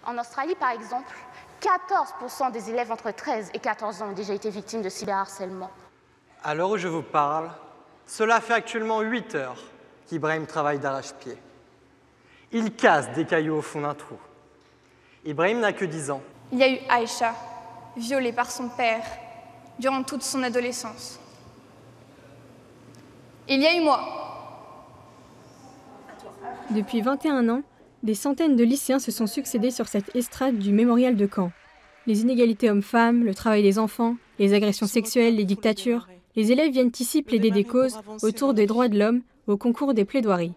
En Australie, par exemple, 14% des élèves entre 13 et 14 ans ont déjà été victimes de cyberharcèlement. À l'heure où je vous parle, cela fait actuellement 8 heures qu'Ibrahim travaille d'arrache-pied. Il casse des cailloux au fond d'un trou. Ibrahim n'a que 10 ans. Il y a eu Aïcha, violée par son père durant toute son adolescence. Il y a eu moi. Depuis 21 ans, des centaines de lycéens se sont succédés sur cette estrade du mémorial de Caen. Les inégalités hommes-femmes, le travail des enfants, les agressions sexuelles, les dictatures, les élèves viennent ici plaider des causes autour des droits de l'homme au concours des plaidoiries.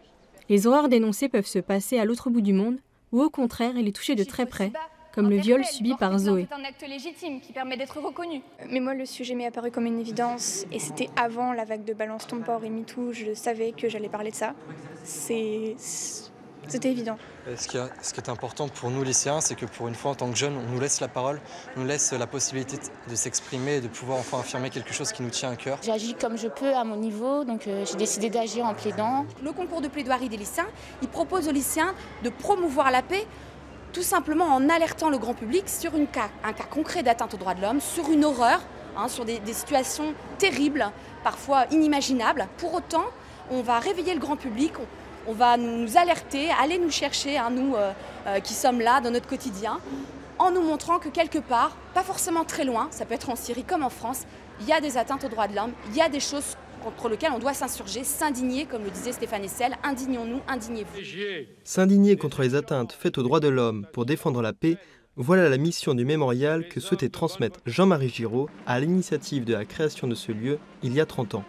Les horreurs dénoncées peuvent se passer à l'autre bout du monde ou au contraire les toucher de très près, comme le viol subi par Zoé. C'est un acte légitime qui permet d'être reconnu. Mais moi, le sujet m'est apparu comme une évidence et c'était avant la vague de Balance ton porc et MeToo. Je savais que j'allais parler de ça. C'était évident. Ce qui est important pour nous lycéens, c'est que pour une fois en tant que jeunes, on nous laisse la parole, on nous laisse la possibilité de s'exprimer et de pouvoir enfin affirmer quelque chose qui nous tient à cœur. J'agis comme je peux à mon niveau, donc j'ai décidé d'agir en plaidant. Le concours de plaidoirie des lycéens, il propose aux lycéens de promouvoir la paix tout simplement en alertant le grand public sur un cas concret d'atteinte aux droits de l'homme, sur une horreur, sur des situations terribles, parfois inimaginables. Pour autant, on va réveiller le grand public, on va nous alerter, aller nous chercher, nous qui sommes là dans notre quotidien, en nous montrant que quelque part, pas forcément très loin, ça peut être en Syrie comme en France, il y a des atteintes aux droits de l'homme, il y a des choses contre lesquelles on doit s'insurger, s'indigner, comme le disait Stéphane Hessel, indignons-nous, indignez-vous. S'indigner contre les atteintes faites aux droits de l'homme pour défendre la paix, voilà la mission du mémorial que souhaitait transmettre Jean-Marie Giraud à l'initiative de la création de ce lieu il y a 30 ans.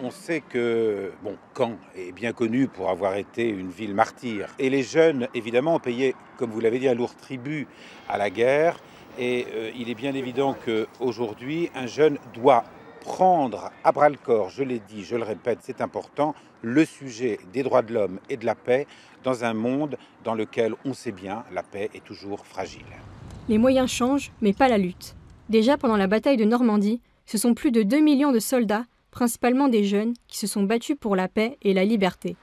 On sait que Caen est bien connu pour avoir été une ville martyre. Et les jeunes, évidemment, ont payé, comme vous l'avez dit, un lourd tribut à la guerre. Et il est bien évident qu'aujourd'hui, un jeune doit prendre à bras-le-corps, je l'ai dit, je le répète, c'est important, le sujet des droits de l'homme et de la paix dans un monde dans lequel, on sait bien, la paix est toujours fragile. Les moyens changent, mais pas la lutte. Déjà pendant la bataille de Normandie, ce sont plus de 2 millions de soldats, principalement des jeunes, qui se sont battus pour la paix et la liberté.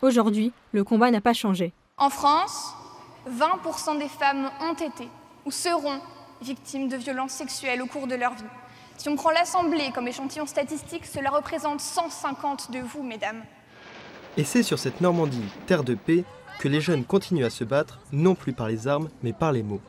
Aujourd'hui, le combat n'a pas changé. En France, 20% des femmes ont été ou seront victimes de violences sexuelles au cours de leur vie. Si on prend l'Assemblée comme échantillon statistique, cela représente 150 de vous, mesdames. Et c'est sur cette Normandie, terre de paix, que les jeunes continuent à se battre, non plus par les armes, mais par les mots.